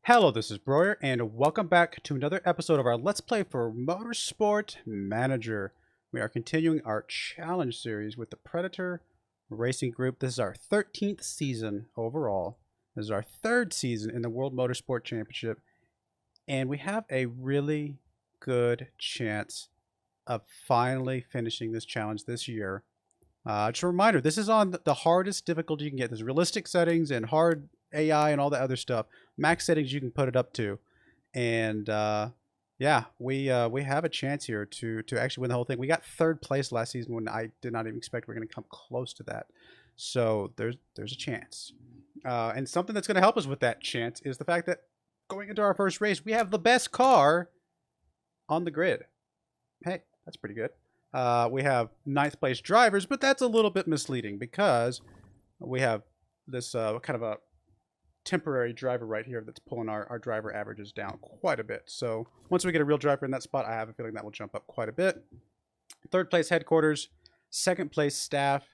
Hello, this is Broyar, and welcome back to another episode of our Let's Play for Motorsport Manager. We are continuing our challenge series with the Predator Racing Group. This is our 13th season overall. This is our third season in the World Motorsport Championship, and we have a really good chance of finally finishing this challenge this year. Just a reminder, this is on the hardest difficulty you can get. There's realistic settings and hard AI and all that other stuff. Max settings you can put it up to, and yeah, we have a chance here to actually win the whole thing. We got third place last season when I did not even expect we're going to come close to that. So there's a chance, and something that's going to help us with that chance is the fact that going into our first race, we have the best car on the grid. Hey, that's pretty good. We have ninth place drivers, but that's a little bit misleading because we have this kind of a temporary driver right here that's pulling our driver averages down quite a bit. So once we get a real driver in that spot, I have a feeling that will jump up quite a bit. Third place headquarters, second place staff,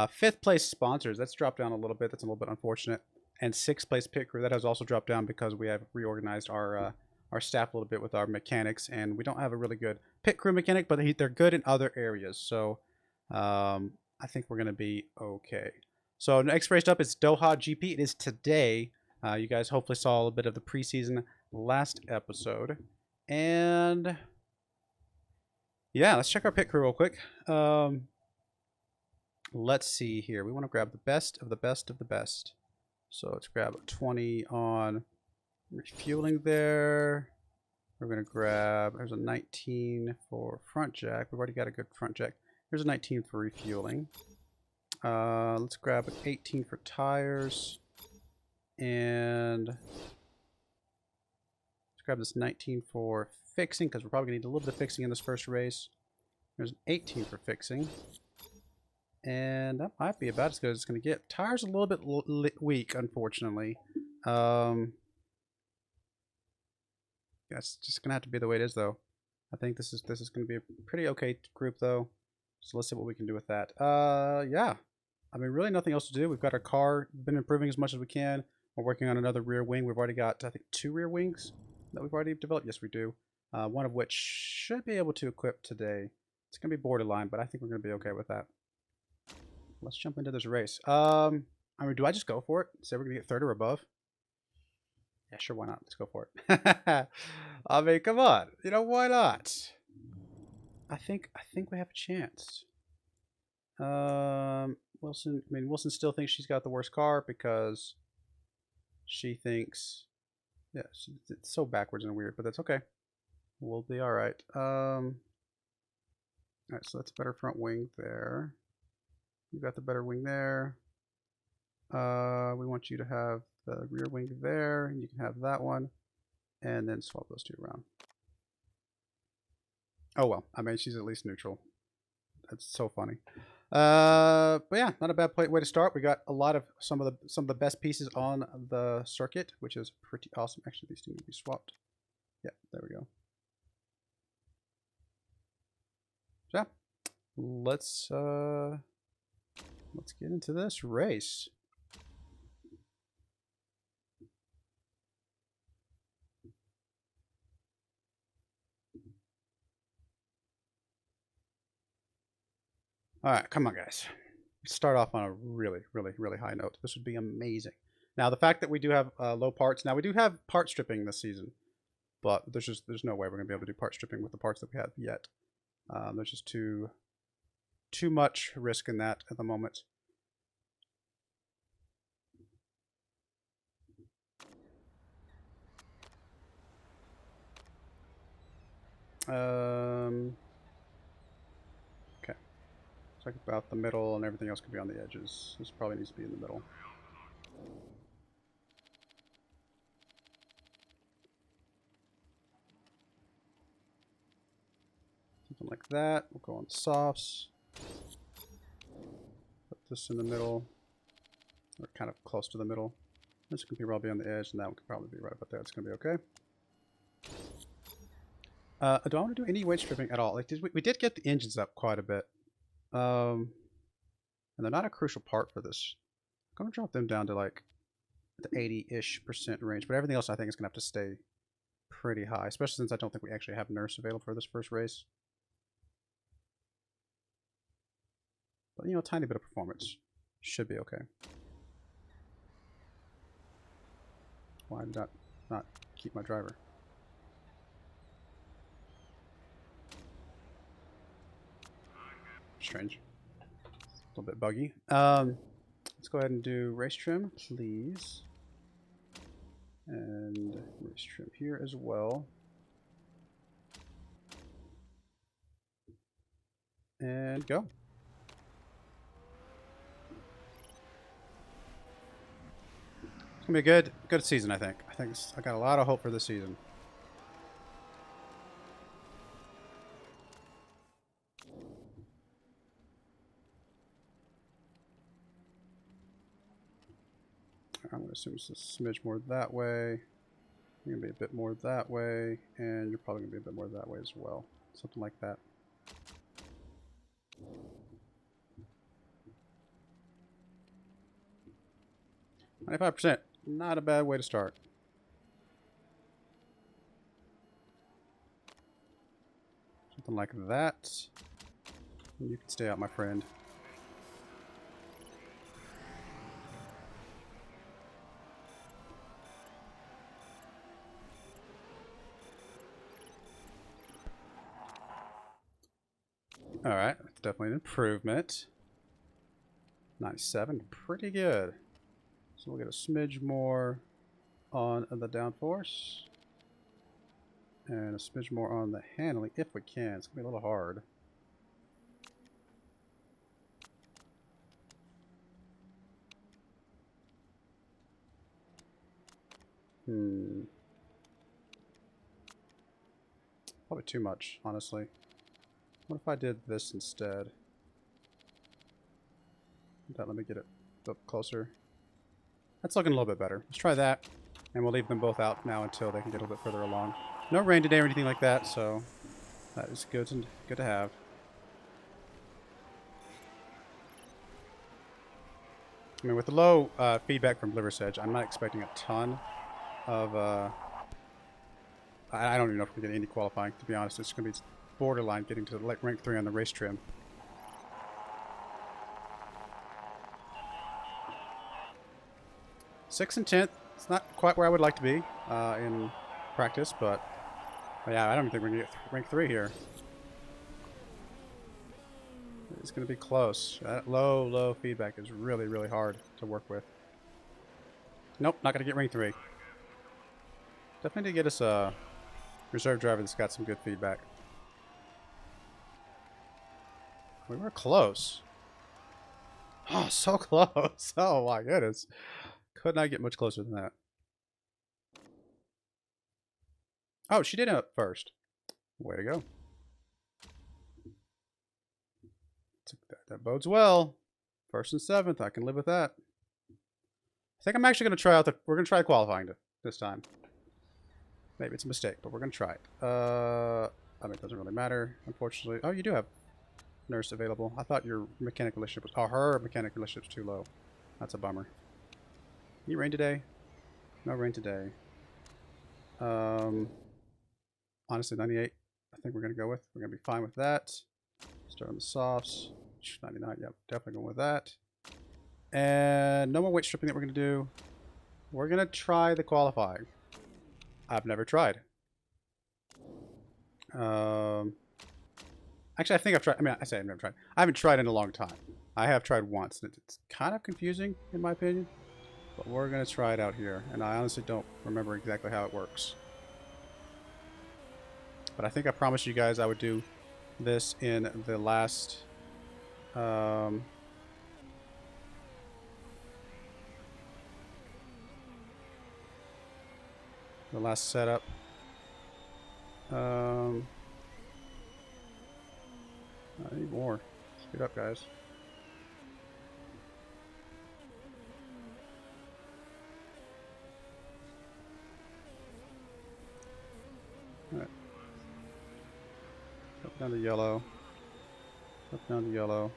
fifth place sponsors. That's dropped down a little bit. That's a little bit unfortunate. And sixth place pit crew. That has also dropped down because we have reorganized our staff a little bit with our mechanics, and we don't have a really good pit crew mechanic, but they're good in other areas. So I think we're going to be okay. So next race up is Doha Gp. It is today. You guys hopefully saw a little bit of the preseason last episode. And yeah, let's check our pit crew real quick. Let's see here. We want to grab the best of the best of the best. So let's grab 20 on refueling there. We're going to grab, there's a 19 for front jack. We've already got a good front jack. Here's a 19 for refueling. Let's grab an 18 for tires. And let's grab this 19 for fixing, because we're probably going to need a little bit of fixing in this first race. There's an 18 for fixing. And that might be about as good as it's going to get. Tires a little bit weak, unfortunately. That's just gonna have to be the way it is, though. I think this is gonna be a pretty okay group, though. So let's see what we can do with that. Yeah. I mean, really nothing else to do. We've got our car, been improving as much as we can. We're working on another rear wing. We've already got, I think, 2 rear wings that we've already developed. Yes, we do. One of which should be able to equip today. It's gonna be borderline, but I think we're gonna be okay with that. Let's jump into this race. I mean, do I just go for it? Say we're gonna get third or above? Yeah, sure, why not? Let's go for it. I mean, come on. You know, why not? I think we have a chance. Wilson, I mean, Wilson still thinks she's got the worst car because she thinks, yeah, it's so backwards and weird, but that's okay. We'll be all right. All right, so that's a better front wing there. You got the better wing there. We want you to have the rear wing there, and you can have that one, and then swap those two around. Oh well, I mean, she's at least neutral. That's so funny. But yeah, not a bad way to start. We got a lot of some of the best pieces on the circuit, which is pretty awesome. Actually, these two need to be swapped. Yeah, there we go. So yeah, let's get into this race. All right, come on, guys. Let's start off on a really, really, really high note. This would be amazing. Now, the fact that we do have low parts. Now, we do have part stripping this season, but there's no way we're going to be able to do part stripping with the parts that we have yet. There's just too much risk in that at the moment. Okay. It's like about the middle, and everything else could be on the edges. This probably needs to be in the middle. Something like that. We'll go on softs. Put this in the middle. Or kind of close to the middle. This could probably be on the edge, and that one could probably be right about there. It's going to be okay. Do I want to do any weight stripping at all? Like, we did get the engines up quite a bit. And they're not a crucial part for this. I'm going to drop them down to like the 80-ish% range. But everything else I think is going to have to stay pretty high, especially since I don't think we actually have nurse available for this first race. But, you know, a tiny bit of performance should be okay. Why did that not keep my driver? Strange. A little bit buggy. Let's go ahead and do race trim, please. And race trim here as well. And go. It's gonna be a good season, I think. I got a lot of hope for this season. I'm gonna assume it's a smidge more that way. You're gonna be a bit more that way, and you're probably gonna be a bit more that way as well. Something like that. %. Not a bad way to start. Something like that. You can stay out, my friend. Alright, that's definitely an improvement. 97, pretty good. So we'll get a smidge more on the downforce. And a smidge more on the handling, if we can. It's going to be a little hard. Probably too much, honestly. What if I did this instead? Let me get it up closer. That's looking a little bit better. Let's try that. And we'll leave them both out now until they can get a little bit further along. No rain today or anything like that, so that is good to have. I mean, with the low feedback from Liver's Edge, I'm not expecting a ton of... I don't even know if we get any qualifying, to be honest. It's going to be borderline getting to rank 3 on the race trim. Sixth and 10th. It's not quite where I would like to be in practice, but yeah, I don't even think we're going to get rank 3 here. It's going to be close. That low feedback is really, really hard to work with. Nope, not going to get rank 3. Definitely need to get us a reserve driver that's got some good feedback. We were close. Oh, so close. Oh my goodness. Could not get much closer than that. Oh, she did it first. Way to go. That bodes well. 1st and 7th. I can live with that. I think I'm actually going to try out we're going to try qualifying this time. Maybe it's a mistake, but we're going to try it. I mean, it doesn't really matter, unfortunately. Oh, you do have nurse available. I thought your mechanic relationship was... Oh, her mechanic relationship's too low. That's a bummer. Any rain today? No rain today. Honestly, 98, I think we're going to go with. We're going to be fine with that. Start on the softs. 99, yep, definitely going with that. And no more weight stripping that we're going to do. We're going to try the qualifying. I've never tried. Actually, I think I've tried. I mean, I say I've never tried. I haven't tried in a long time. I have tried once. And it's kind of confusing, in my opinion. But we're going to try it out here. And I honestly don't remember exactly how it works. But I think I promised you guys I would do this in the last... the last setup. I need more. Speed up, guys. Alright. Up down to yellow. Up down to yellow.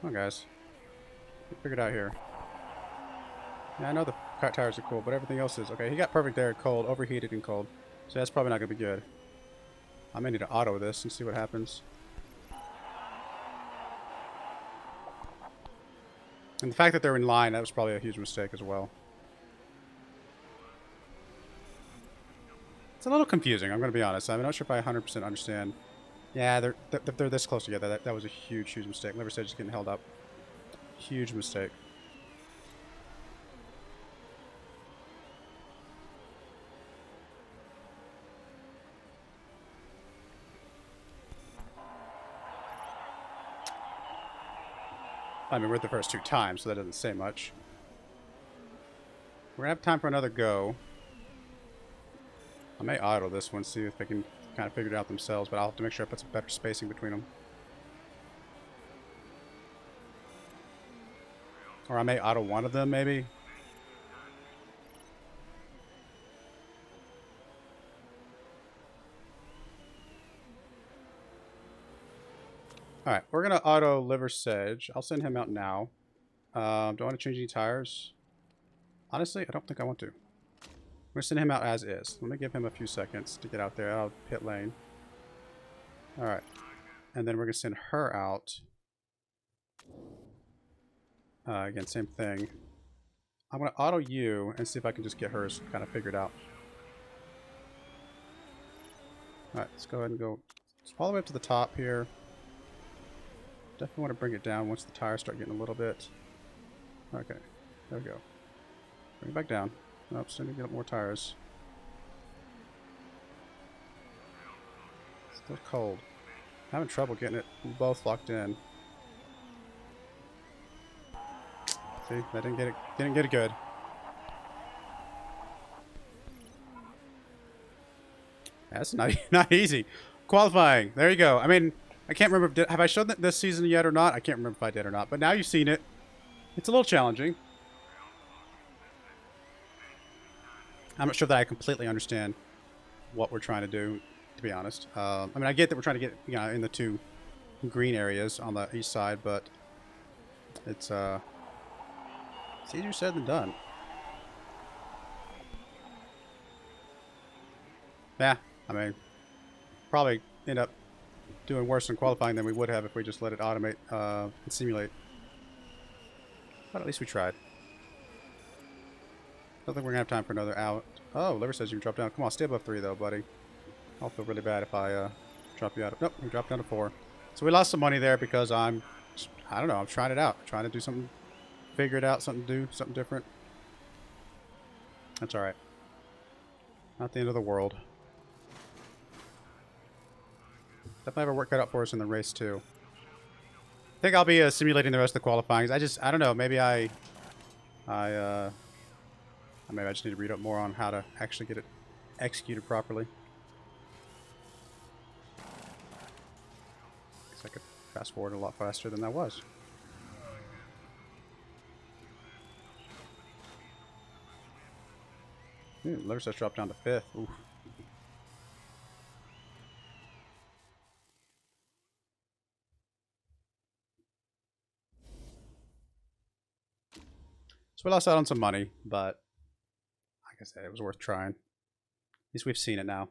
Come on, guys. Figure it out here. Yeah, I know the car tires are cool, but everything else is... Okay, he got perfect there, cold, overheated and cold. So that's probably not going to be good. I may need to auto this and see what happens. And the fact that they're in line, that was probably a huge mistake as well. It's a little confusing, I'm going to be honest. I'm not sure if I 100% understand. Yeah, they're this close together. That was a huge mistake. Liver Sage is getting held up. Huge mistake. I mean, we're the first 2 times, so that doesn't say much. We're going to have time for another go. I may auto this one, see if they can kind of figure it out themselves, but I'll have to make sure I put some better spacing between them. Or I may auto one of them, maybe. Alright, we're going to auto Liver Sedge. I'll send him out now. Do I want to change any tires? Honestly, I don't think I want to. I'm going to send him out as is. Let me give him a few seconds to get out there. I'll pit lane. Alright. And then we're going to send her out. Again, same thing. I'm going to auto you and see if I can just get hers kind of figured out. Alright, let's go ahead and go all the way up to the top here. Definitely want to bring it down once the tires start getting a little bit. Okay, there we go. Bring it back down. Nope, still need to get up more tires. Still cold. Having trouble getting it both locked in. See, I didn't get it good. That's not easy. Qualifying. There you go. I mean, I can't remember. Have I shown that this season yet or not? I can't remember if I did or not. But now you've seen it. It's a little challenging. I'm not sure that I completely understand what we're trying to do, to be honest. I mean, I get that we're trying to get in the 2 green areas on the east side, but it's easier said than done. Yeah, I mean, probably end up doing worse in qualifying than we would have if we just let it automate and simulate. But at least we tried. I don't think we're going to have time for another out. Oh, Liver says you can drop down. Come on, stay above 3 though, buddy. I'll feel really bad if I drop you out. Nope, we dropped down to 4. So we lost some money there because I don't know, I'm trying it out. I'm trying to do something, figure it out, something to do, something different. That's alright. Not the end of the world. Definitely have our work cut out for us in the race too. I think I'll be simulating the rest of the qualifying. I don't know, maybe maybe I just need to read up more on how to actually get it executed properly. Guess I could fast forward a lot faster than that was. Liver Sedge dropped down to 5th. Oof. So we lost out on some money, but like I said, it was worth trying. At least we've seen it now.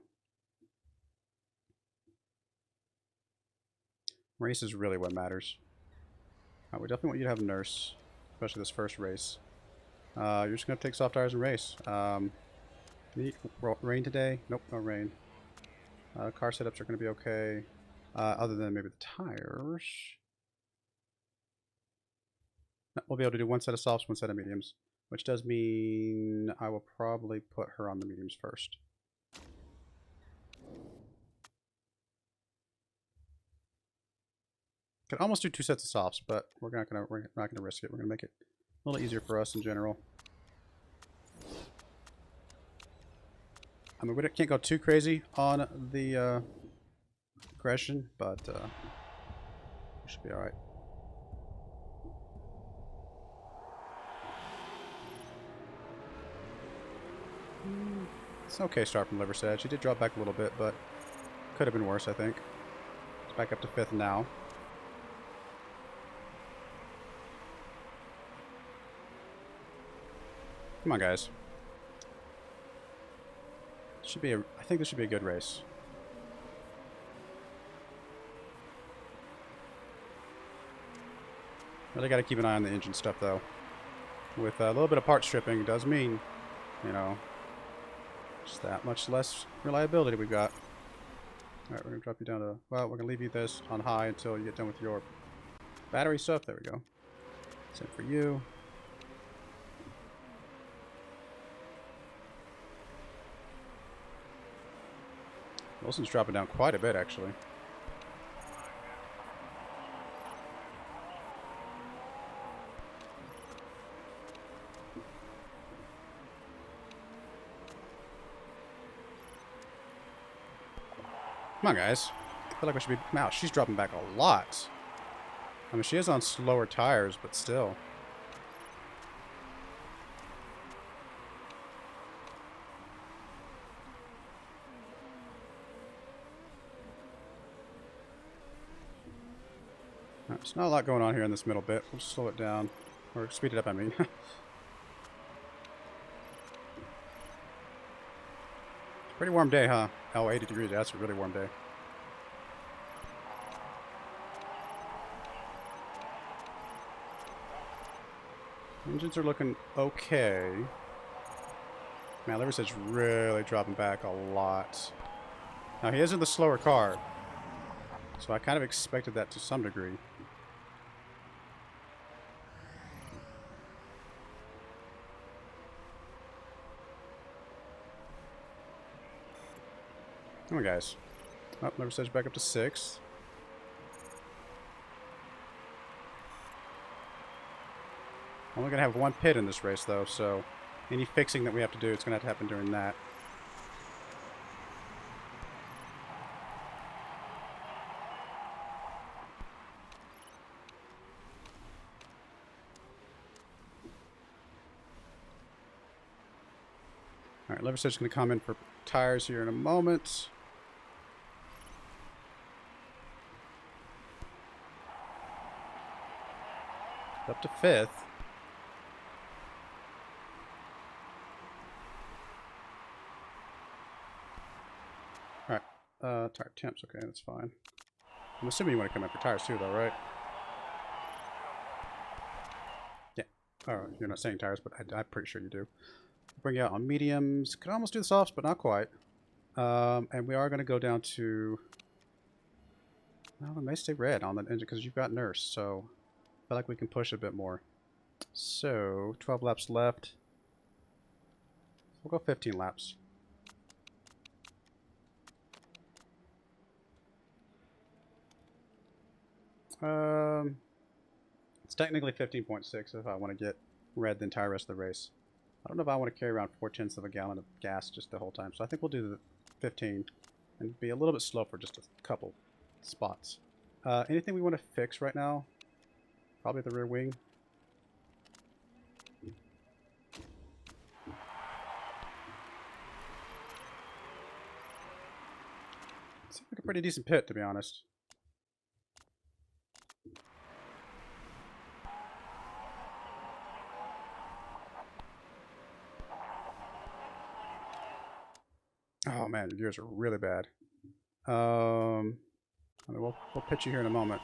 Race is really what matters. We definitely want you to have a nurse, especially this first race. You're just going to take soft tires and race. Rain today? Nope, no rain. Car setups are going to be okay, other than maybe the tires. We'll be able to do 1 set of softs, 1 set of mediums, which does mean I will probably put her on the mediums first. Could almost do 2 sets of softs, but we're not gonna risk it. We're gonna make it a little easier for us in general. I mean, we can't go too crazy on the aggression, but we should be all right. It's an okay start from Liver Sedge. He did drop back a little bit, but could have been worse, I think. It's back up to 5th now. Come on, guys. Should be a, I think this should be a good race. Really got to keep an eye on the engine stuff, though. With a little bit of part stripping, does mean, you know, just that much less reliability we've got. Alright, we're going to drop you down to... Well, we're going to leave you this on high until you get done with your battery stuff. There we go. Same for you. Wilson's dropping down quite a bit, actually. Come on, guys. I feel like we should be... Wow, she's dropping back a lot. I mean, she is on slower tires, but still. Right, there's not a lot going on here in this middle bit. We'll slow it down. Or speed it up, I mean. Pretty warm day, huh? Oh, 80 degrees. That's a really warm day. Engines are looking okay. Man, Liversedge's really dropping back a lot. Now, he is in the slower car, so I kind of expected that to some degree. Come on, guys. Oh, Liversedge back up to 6th. Only going to have one pit in this race, though, so any fixing that we have to do, it's going to have to happen during that. Alright, Liversedge's going to come in for tires here in a moment. Up to 5th. Alright, tire temps, okay, that's fine. I'm assuming you want to come in for tires too, though, right? Yeah. Oh, you're not saying tires, but I'm pretty sure you do. Bring you out on mediums. Could almost do the softs, but not quite. And we are going to go down to... Well, it may stay red on the engine because you've got nurse, so I feel like we can push a bit more. So, 12 laps left. We'll go 15 laps. It's technically 15.6 if I want to get red the entire rest of the race. I don't know if I want to carry around 0.4 of a gallon of gas just the whole time, so I think we'll do the 15 and be a little bit slow for just a couple spots. Anything we want to fix right now? Probably the rear wing. Seems like a pretty decent pit, to be honest. Oh man, your gears are really bad. I mean, we'll pitch you here in a moment.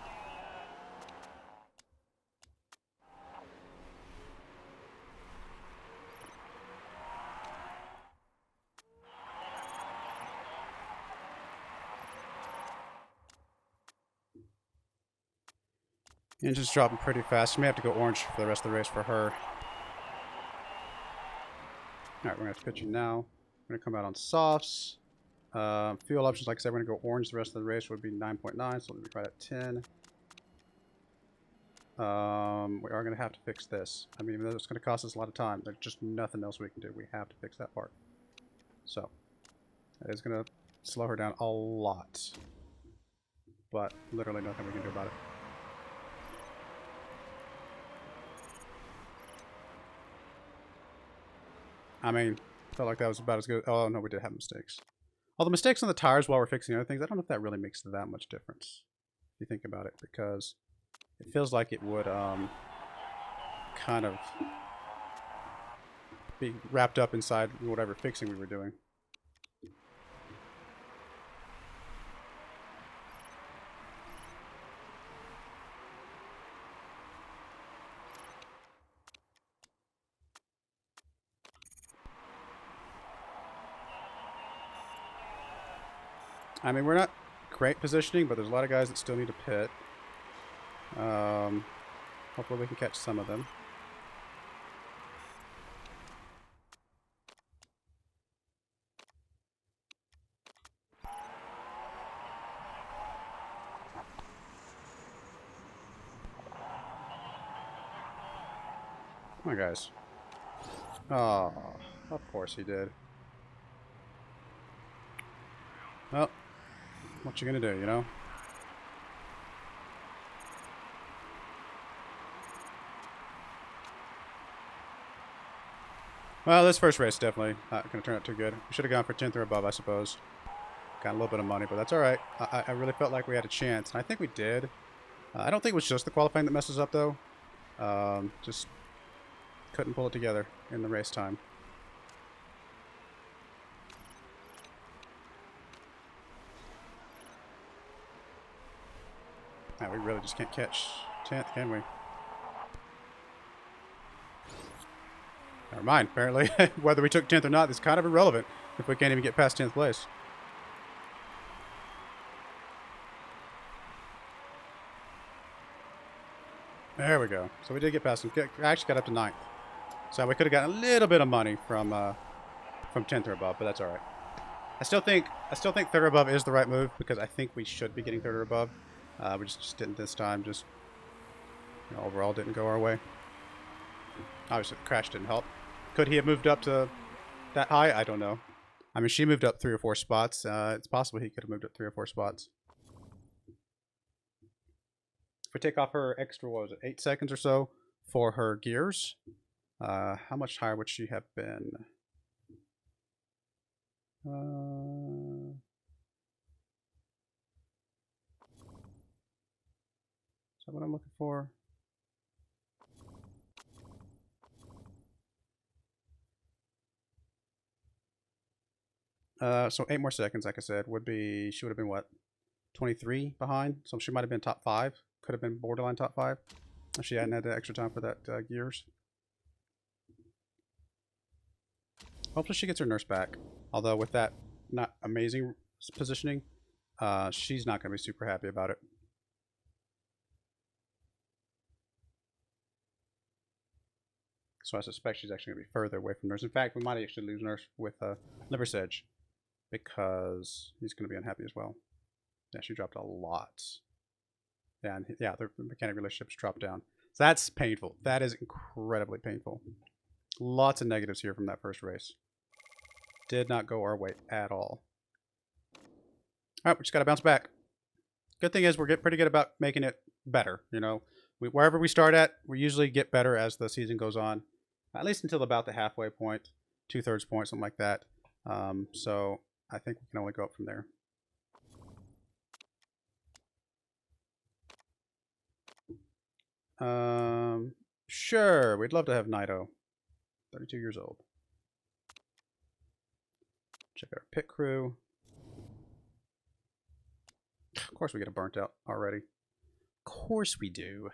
Engine's dropping pretty fast. We may have to go orange for the rest of the race for her. Alright, we're going to have to pitch you now. We're going to come out on softs. Fuel options, like I said, we're going to go orange the rest of the race, would be 9.9, so we'll be right at 10. We are going to have to fix this. I mean, even though it's going to cost us a lot of time, there's just nothing else we can do. We have to fix that part. So, that is going to slow her down a lot. But literally nothing we can do about it. I mean, felt like that was about as good. Oh, no, we did have mistakes. All the mistakes on the tires while we're fixing other things, I don't know if that really makes that much difference. If you think about it, because it feels like it would kind of be wrapped up inside whatever fixing we were doing. I mean, we're not great positioning, but there's a lot of guys that still need to pit. Hopefully we can catch some of them. Come on, guys. Oh, of course he did. Well, what you gonna do, you know? Well, this first race definitely not going to turn out too good. We should have gone for 10th or above, I suppose. Got a little bit of money, but that's all right. I really felt like we had a chance, and I think we did. I don't think it was just the qualifying that messes up, though. Just couldn't pull it together in the race time. Now, we really just can't catch 10th, can we? Never mind, apparently. Whether we took 10th or not is kind of irrelevant if we can't even get past 10th place. There we go. So we did get past him. I actually got up to 9th. So we could have gotten a little bit of money from 10th or above, but that's all right. I still think 3rd or above is the right move because I think we should be getting 3rd or above. We just didn't this time. Just, you know, overall didn't go our way. Obviously, the crash didn't help. Could he have moved up to that high? I don't know. I mean, she moved up 3 or 4 spots. It's possible he could have moved up 3 or 4 spots. If we take off her extra, what was it, 8 seconds or so for her gears, how much higher would she have been? Is that what I'm looking for? So 8 more seconds, like I said, would be, she would have been what, 23 behind? So she might have been top 5. Could have been borderline top 5 if she hadn't had the extra time for that gears. Hopefully she gets her nurse back. Although with that not amazing positioning, she's not going to be super happy about it. So I suspect she's actually going to be further away from nurse. In fact, we might actually lose nurse with Liver's Edge because he's going to be unhappy as well. Yeah, she dropped a lot. Yeah, and yeah, the mechanic relationships dropped down. So that's painful. That is incredibly painful. Lots of negatives here from that first race. Did not go our way at all. All right, we just got to bounce back. Good thing is we're getting pretty good about making it better. You know, wherever we start at, we usually get better as the season goes on. At least until about the halfway point, 2/3 point, something like that. So I think we can only go up from there. Sure, we'd love to have Naito. 32 years old. Check out our pit crew. Of course we get a burnt out already. Of course we do.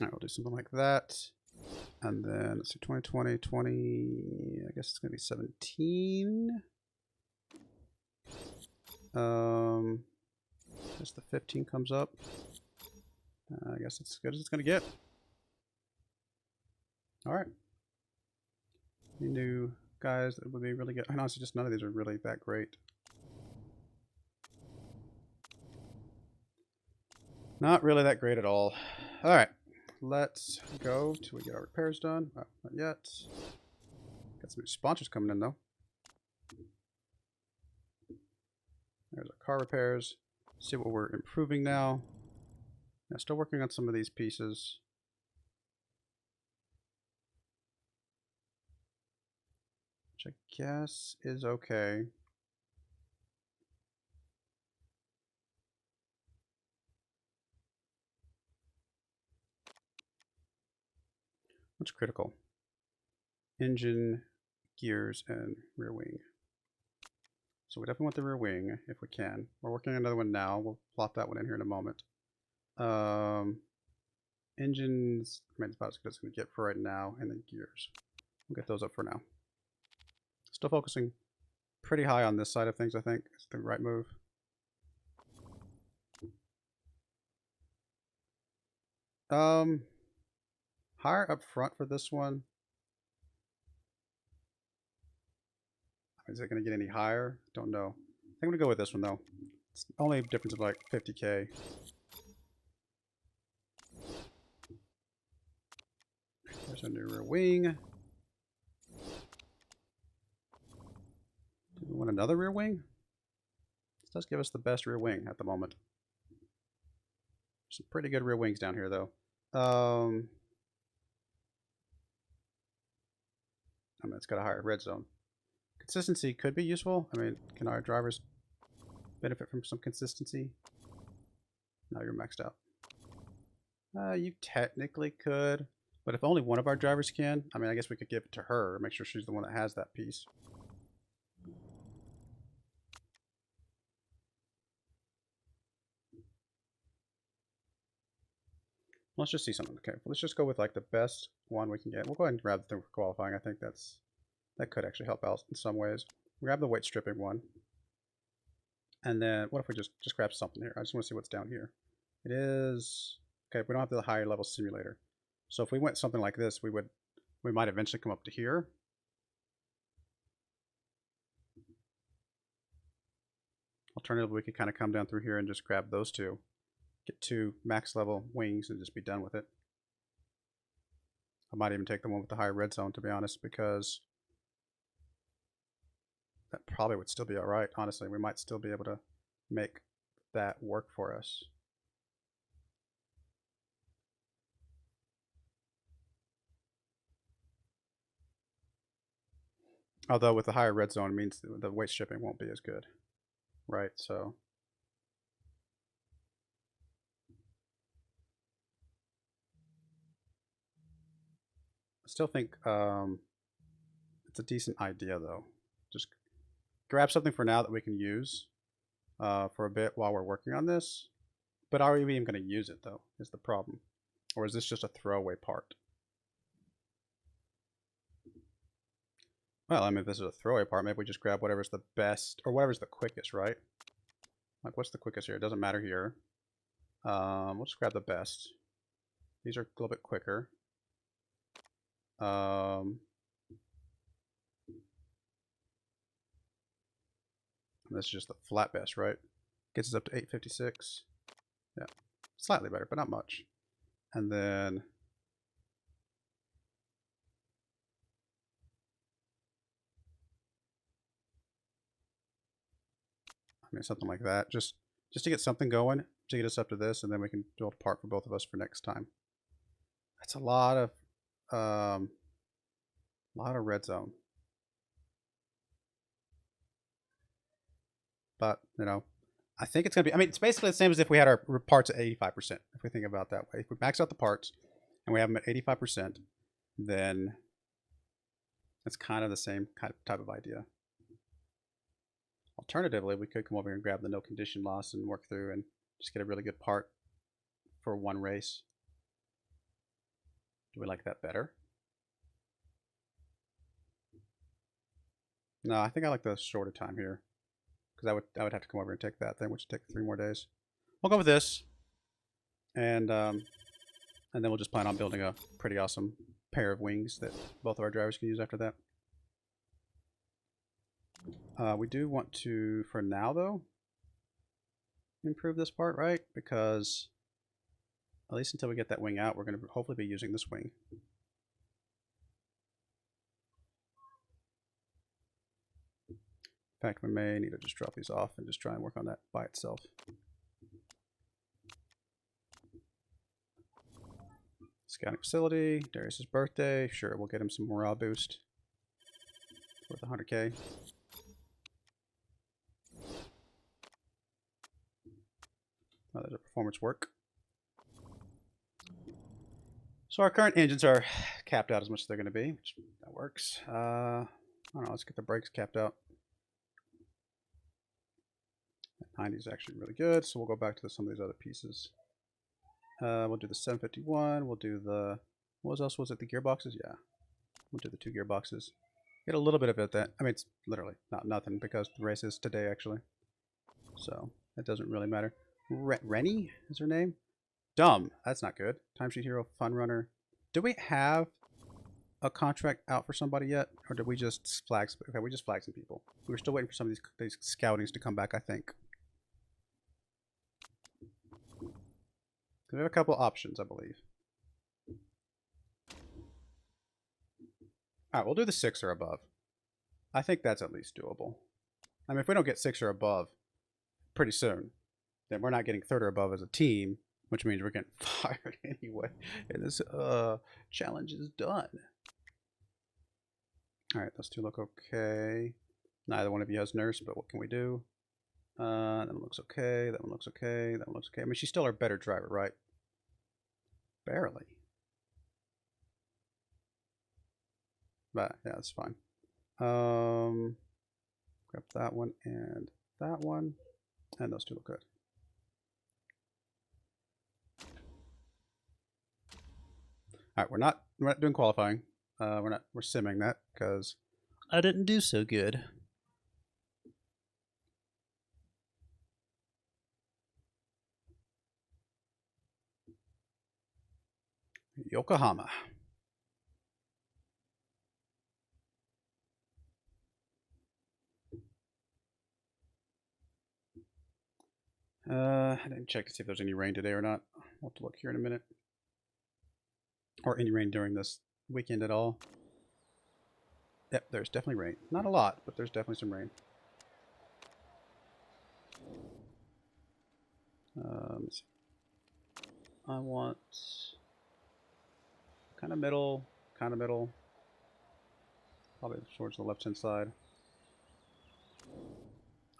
All right, we'll do something like that. And then, let's see, 2020, 20, I guess it's going to be 17. As the 15 comes up. I guess it's as good as it's going to get. All right. Any new guys that would be really good? Honestly, just none of these are really that great. Not really that great at all. All right. Let's go till we get our repairs done. Oh, not yet. Got some new sponsors coming in though. There's our car repairs. See what we're improving now. Now, still working on some of these pieces. Which I guess is okay. What's critical? Engine, gears, and rear wing. So we definitely want the rear wing if we can. We're working on another one now. We'll plop that one in here in a moment. Engines, I mean, it's about as good as it's going to get for right now, and then gears. We'll get those up for now. Still focusing pretty high on this side of things, I think. It's the right move. Higher up front for this one. Is it going to get any higher? Don't know. I think I'm going to go with this one, though. It's only a difference of like 50K. There's a new rear wing. Do we want another rear wing? This does give us the best rear wing at the moment. Some pretty good rear wings down here, though. I mean, it's got a higher red zone. Consistency could be useful. I mean, can our drivers benefit from some consistency? No, you're maxed out. You technically could, but if only one of our drivers can, I mean, I guess we could give it to her, make sure she's the one that has that piece. Let's just see something. Okay, let's just go with like the best one we can get. We'll go ahead and grab the thing for qualifying. I think that could actually help out in some ways. Grab the weight stripping one. And then what if we just grab something here? I just want to see what's down here. It is, okay, we don't have the higher level simulator. So if we went something like this, we might eventually come up to here. Alternatively, we could kind of come down through here and just grab those two. Get 2 max level wings and just be done with it. I might even take the one with the higher red zone, to be honest, because that probably would still be all right. Honestly, we might still be able to make that work for us. Although with the higher red zone, it means the weight stripping won't be as good, right? So I still think it's a decent idea, though. Just grab something for now that we can use for a bit while we're working on this. But are we even going to use it, though, is the problem. Or is this just a throwaway part? Well, I mean, if this is a throwaway part, maybe we just grab whatever's the best, or whatever's the quickest, right? Like, what's the quickest here? It doesn't matter here. We'll just grab the best. These are a little bit quicker. This is just the flat best, right? Gets us up to 856. Yeah, slightly better, but not much. And then I mean, something like that, just to get something going, to get us up to this, and then we can build a part for both of us for next time. That's a lot of red zone. But, you know, I think it's going to be, I mean, it's basically the same as if we had our parts at 85%, if we think about it that way. If we max out the parts and we have them at 85%, then it's kind of the same type of idea. Alternatively, we could come over here and grab the no condition loss and work through and just get a really good part for one race. Do we like that better? No, I think I like the shorter time here, because I would have to come over and take that thing, which would take 3 more days. We'll go with this, and then we'll just plan on building a pretty awesome pair of wings that both of our drivers can use after that. We do want to, for now though, improve this part, right? Because at least until we get that wing out, we're going to hopefully be using this wing. In fact, we may need to just drop these off and just try and work on that by itself. Scouting facility. Darius's birthday. Sure, we'll get him some morale boost. Worth 100k. Oh, there's a performance work. So our current engines are capped out as much as they're going to be, which that works. I don't know, let's get the brakes capped out. 90 is actually really good, so we'll go back to some of these other pieces. We'll do the 751, we'll do the, what else was it, the gearboxes? Yeah, we'll do the 2 gearboxes. Get a little bit of it that, I mean, it's literally not nothing because the race is today actually. So, it doesn't really matter. Rennie is her name? Dumb. That's not good. Timesheet Hero, Fun Runner. Do we have a contract out for somebody yet? Or did we just flag? Okay, we just flagged some people. We were still waiting for some of these scoutings to come back, I think. We have a couple options, I believe. Alright, we'll do the 6 or above. I think that's at least doable. I mean, if we don't get 6 or above pretty soon, then we're not getting 3rd or above as a team, which means we're getting fired anyway. And this challenge is done. Alright, those 2 look okay. Neither one of you has nurse, but what can we do? That one looks okay. That one looks okay. That one looks okay. I mean, she's still our better driver, right? Barely. But yeah, that's fine. Grab that one and that one. And those 2 look good. Alright, we're not doing qualifying. We're simming that because I didn't do so good. Yokohama. I didn't check to see if there's any rain today or not. We'll have to look here in a minute. Or any rain during this weekend at all. Yep, there's definitely rain. Not a lot, but there's definitely some rain. Let's see. I want kind of middle, probably towards the left-hand side.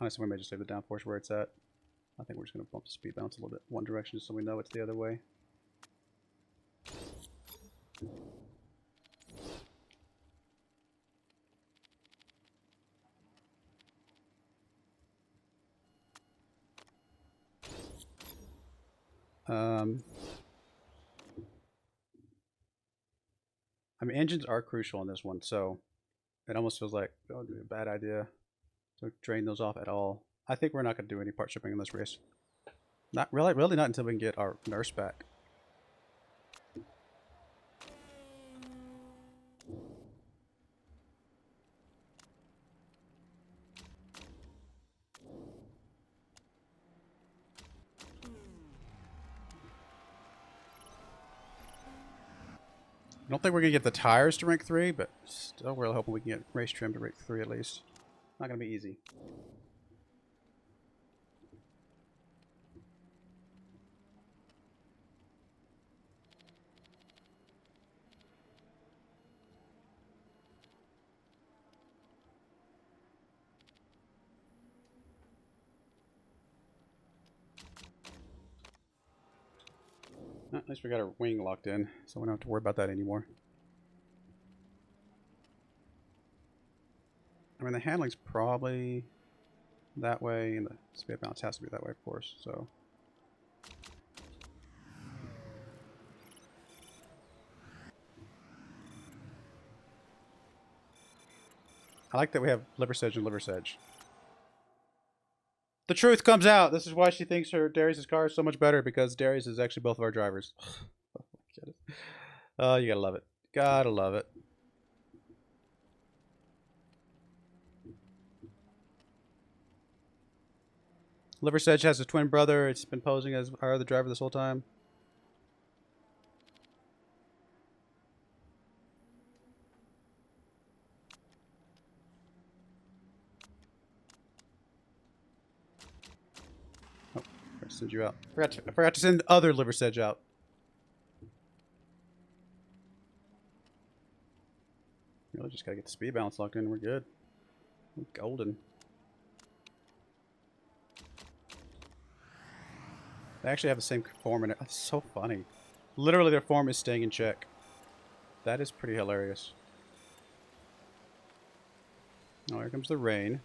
Honestly, we may just leave the downforce where it's at. I think we're just going to bump the speed balance a little bit one direction so we know it's the other way. I mean, engines are crucial in this one, so it almost feels like it would be a bad idea to drain those off at all. I think we're not going to do any part shipping in this race. Not really not until we can get our nurse back. I don't think we're going to get the tires to rank 3, but still really hoping we can get race trim to rank 3 at least. Not going to be easy. At least we got our wing locked in, so we don't have to worry about that anymore. I mean, the handling's probably that way, and the speed balance has to be that way, of course, so. I like that we have liver sedge and liver sedge. The truth comes out. This is why she thinks Darius' car is so much better, because Darius is actually both of our drivers. Oh, you gotta love it. Gotta love it. Liver Sedge has a twin brother. It's been posing as our other driver this whole time. Oh, I forgot to send you out. I forgot to send other Liver Sedge out. just gotta get the speed balance locked in. We're good. We're golden. They actually have the same form in it. That's so funny. Literally, their form is staying in check. That is pretty hilarious. Oh, here comes the rain.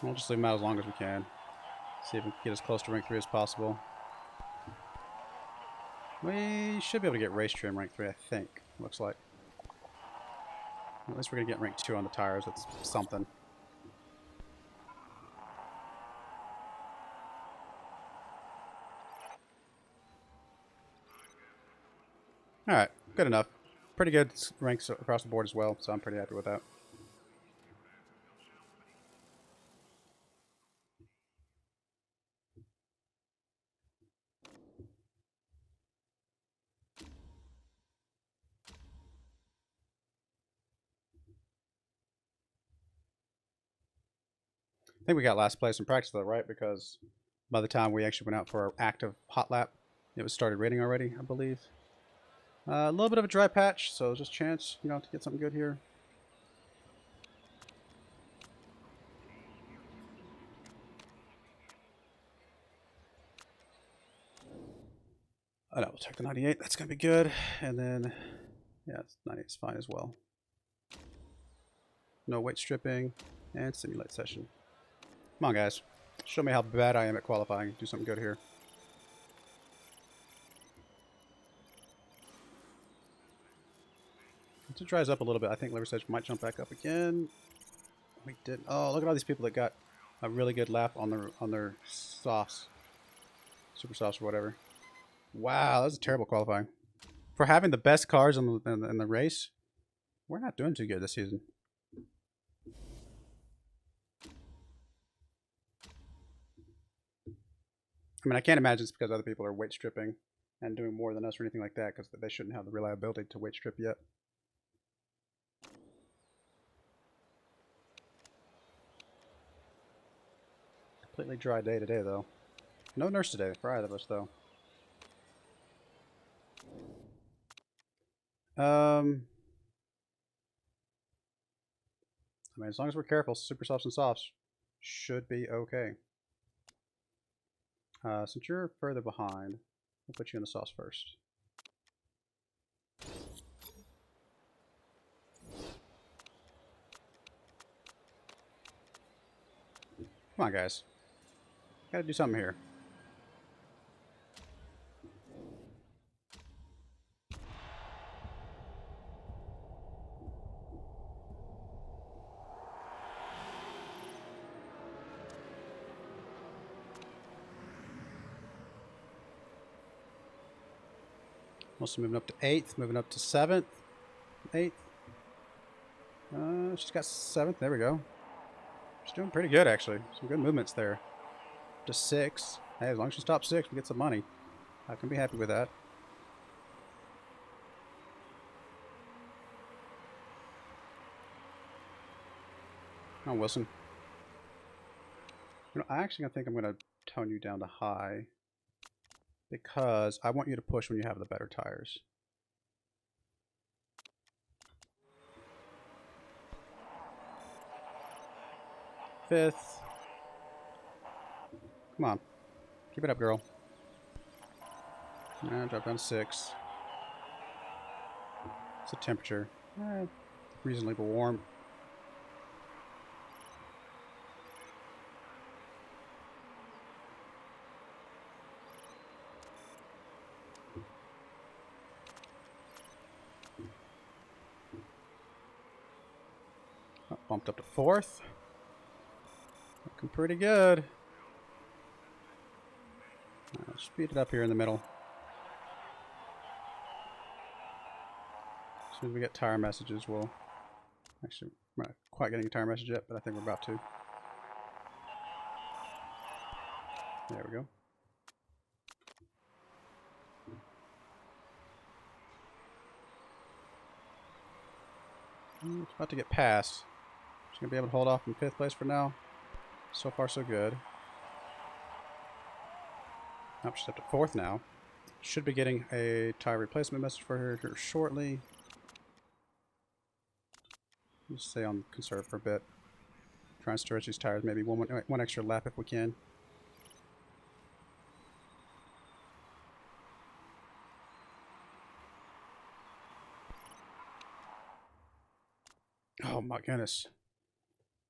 We'll just leave them out as long as we can. See if we can get as close to rank 3 as possible. We should be able to get race trim rank 3, I think. Looks like. At least we're going to get rank 2 on the tires. That's something. Alright, good enough. Pretty good ranks across the board as well, so I'm pretty happy with that. I think we got last place in practice though, right? Because by the time we actually went out for our active hot lap, it was started raining already, I believe. A little bit of a dry patch, so just a chance, you know, to get something good here. Oh, no, we'll check the 98. That's going to be good. And then, yeah, 98 is fine as well. No weight stripping and simulate session. Come on, guys. Show me how bad I am at qualifying. Do something good here. Once it dries up a little bit, I think liver stage might jump back up again. We did. Oh, look at all these people that got a really good lap on their softs, super softs or whatever. Wow, that was a terrible qualifying. For having the best cars in the race, we're not doing too good this season. I mean, I can't imagine it's because other people are weight stripping and doing more than us or anything like that, because they shouldn't have the reliability to weight strip yet. Completely dry day today, though. No nurse today for either of us, though. I mean, as long as we're careful, super softs and softs should be okay. Since you're further behind, we'll put you in the softs first. Come on, guys. Gotta do something here. Also moving up to 8th, moving up to 7th, 8th. She's got 7th. There we go. She's doing pretty good, actually. Some good movements there. To 6. Hey, as long as she's top 6, we get some money. I can be happy with that. Oh, Wilson. You know, I actually think I'm going to tone you down to high, because I want you to push when you have the better tires. Fifth. Come on. Keep it up, girl. Drop down to 6. It's the temperature. Reasonably warm. Oh, bumped up to 4th. Looking pretty good. Speed it up here in the middle. As soon as we get tire messages, we'll... Actually, we're not quite getting a tire message yet, but I think we're about to. There we go. It's about to get past. She's going to be able to hold off in 5th place for now. So far, so good. Oh, she's up to 4th now. Should be getting a tire replacement message for her here shortly. Just stay on conserve for a bit. Try and stretch these tires, maybe one extra lap if we can. Oh my goodness.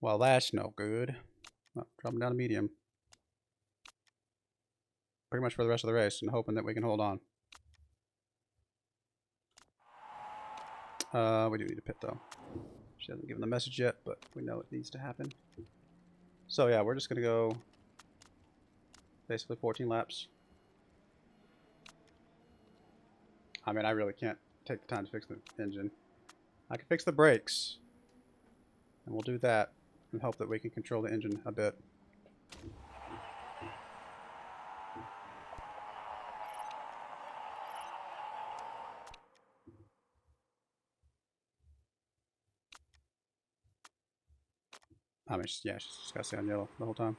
Well, that's no good. Oh, dropping down to medium. Pretty much for the rest of the race, and hoping that we can hold on. We do need to pit though. She hasn't given the message yet, but we know it needs to happen. So yeah, we're just gonna go basically 14 laps. I mean, I really can't take the time to fix the engine. I can fix the brakes, and we'll do that and hope that we can control the engine a bit. I mean, yeah, she's just got to stay on yellow the whole time.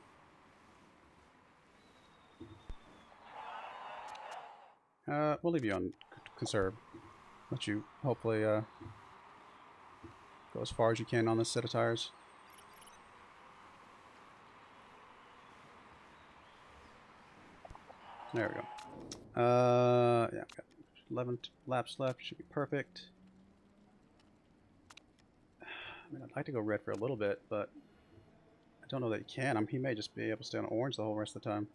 We'll leave you on conserve. Let you hopefully go as far as you can on this set of tires. There we go. Yeah, got 11 laps left. Should be perfect. I mean, I'd like to go red for a little bit, but I don't know that you can. I mean, he may just be able to stay on orange the whole rest of the time.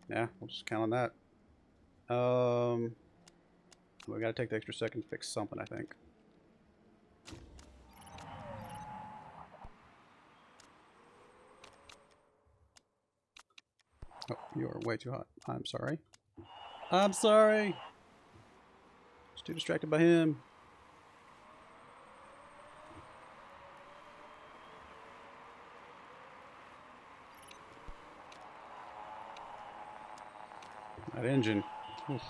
Yeah, we'll just count on that. We gotta take the extra second to fix something, I think. Oh, you are way too hot. I'm sorry. I'm sorry. Just too distracted by him. That engine. Oof.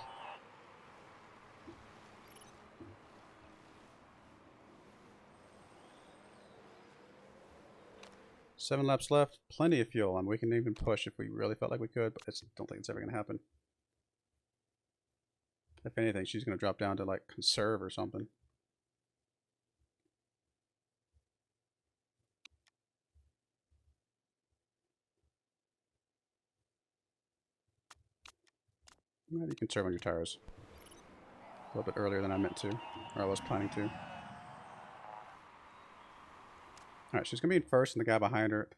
Seven laps left. Plenty of fuel. I mean, we can even push if we really felt like we could, but I just don't think it's ever going to happen. If anything, she's going to drop down to like conserve or something. Maybe conserve on your tires. A little bit earlier than I meant to, or I was planning to. Alright, she's going to be in first, and the guy behind her,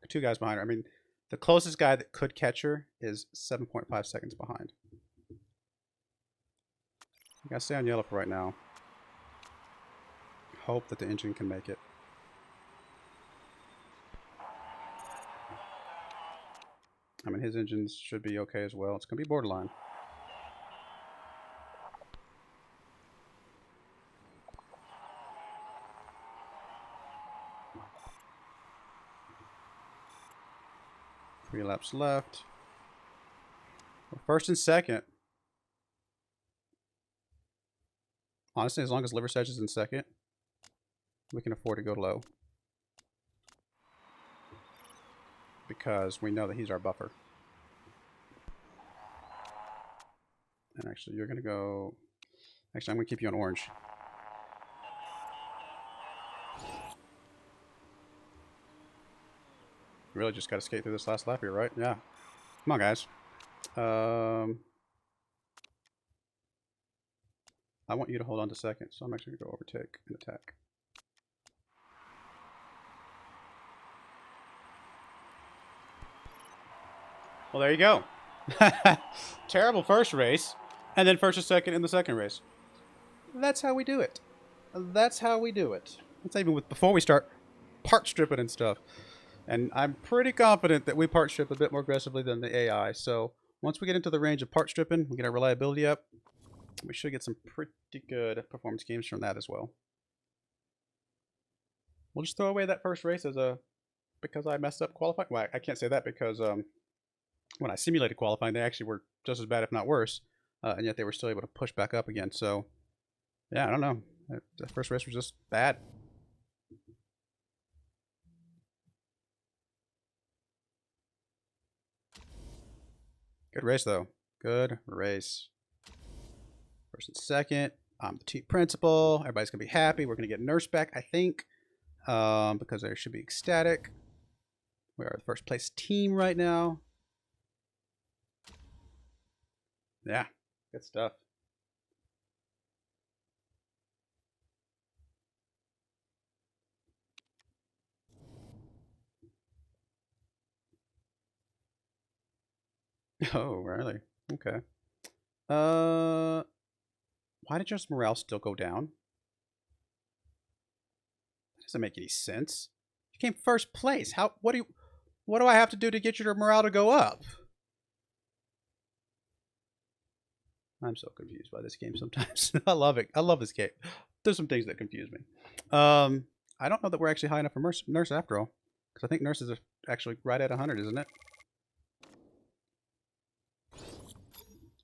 2 guys behind her. I mean, the closest guy that could catch her is 7.5 seconds behind. You got to stay on yellow for right now. Hope that the engine can make it. I mean, his engines should be okay as well. It's going to be borderline. Three laps left. Well, first and second. Honestly, as long as Liversedge is in second, we can afford to go low. Because we know that he's our buffer. And actually, you're going to go... Actually, I'm going to keep you on orange. Really just got to skate through this last lap here, right? Yeah. Come on, guys. I want you to hold on to second, so I'm actually going to go overtake and attack. Well, there you go. Terrible first race, and then first and second in the second race. That's how we do it. That's how we do it. That's even with before we start part stripping and stuff. And I'm pretty confident that we part strip a bit more aggressively than the AI. So once we get into the range of part stripping, we get our reliability up. We should get some pretty good performance games from that as well. We'll just throw away that first race as a because I messed up qualifying. Well, I can't say that because when I simulated qualifying, they actually were just as bad, if not worse. and yet they were still able to push back up again. So, yeah, I don't know. The first race was just bad. Good race, though. Good race. First and second. I'm the team principal. Everybody's going to be happy. We're going to get Nurse back, I think, because they should be ecstatic. We are the first place team right now. Yeah, good stuff. Oh, really? Okay. Why did Joe's morale still go down? That doesn't make any sense. You came first place. What do I have to do to get your morale to go up? I'm so confused by this game sometimes. I love it. I love this game. There's some things that confuse me. I don't know that we're actually high enough for Nurse after all, because I think Nurse is actually right at 100, isn't it?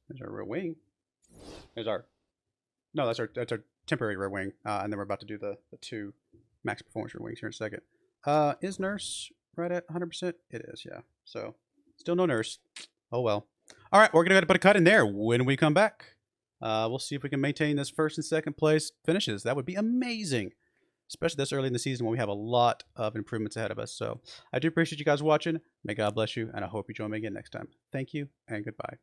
There's our rear wing. There's our... No, that's our temporary rear wing. And then we're about to do the 2 max performance rear wings here in a second. Is Nurse right at 100%? It is, yeah. So, still no Nurse. Oh, well. All right, we're going to go ahead and put a cut in there. When we come back, we'll see if we can maintain this first and second place finishes. That would be amazing, especially this early in the season when we have a lot of improvements ahead of us. So I do appreciate you guys watching. May God bless you, and I hope you join me again next time. Thank you, and goodbye.